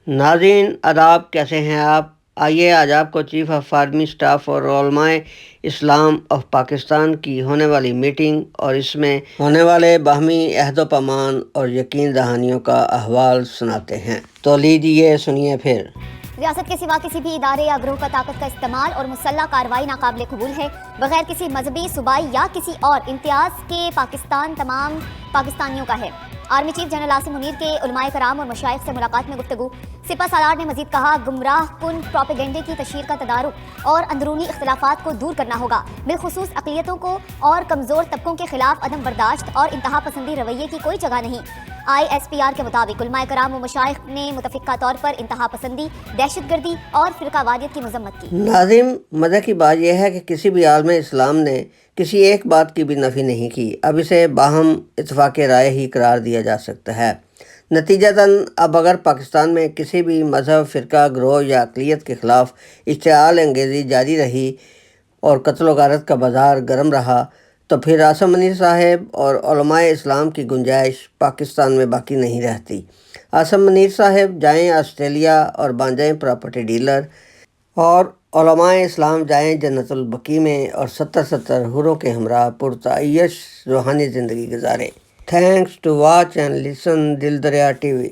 ناظرین آداب، کیسے ہیں آپ؟ آئیے آج آپ کو چیف آف آرمی اسٹاف اور علماء اسلام آف پاکستان کی ہونے والی میٹنگ اور اس میں ہونے والے باہمی عہد و پیمان اور یقین دہانیوں کا احوال سناتے ہیں، تو لیجیے سنیے پھر۔ ریاست کے سوا کسی بھی ادارے یا گروہ کا طاقت کا استعمال اور مسلح کارروائی ناقابل قبول ہے۔ بغیر کسی مذہبی، صوبائی یا کسی اور امتیاز کے پاکستان تمام پاکستانیوں کا ہے۔ Army chief general Asim Munir کے علماء کرام اور مشائخ سے ملاقات میں گفتگو۔ سپہ سالار نے مزید کہا، گمراہ کن پروپیگنڈے کی تشہیر کا تدارک اور اندرونی اختلافات کو دور کرنا ہوگا، بالخصوص اقلیتوں کو اور کمزور طبقوں کے خلاف عدم برداشت اور انتہا پسندی رویے کی کوئی جگہ نہیں۔ ISPR کے مطابق علماء کرام و مشائخ نے متفقہ طور پر انتہا پسندی، دہشت گردی اور فرقہ واریت کی مذمت کی۔ ناظرین، مزے کی بات یہ ہے کہ کسی بھی عالم اسلام نے کسی ایک بات کی بھی نفی نہیں کی، اب اسے باہم اتفاق رائے ہی قرار دیا جا سکتا ہے۔ نتیجتاً اب اگر پاکستان میں کسی بھی مذہب، فرقہ، گروہ یا اقلیت کے خلاف اشتعال انگیزی جاری رہی اور قتل و غارت کا بازار گرم رہا تو پھر عاصم منیر صاحب اور علماء اسلام کی گنجائش پاکستان میں باقی نہیں رہتی۔ عاصم منیر صاحب جائیں آسٹریلیا اور بن جائیں پراپرٹی ڈیلر، اور علماء اسلام جائیں جنت البقیع میں اور 70 حوروں کے ہمراہ پرتعیش روحانی زندگی گزاریں۔ Thanks to watch and listen Dil Darya TV۔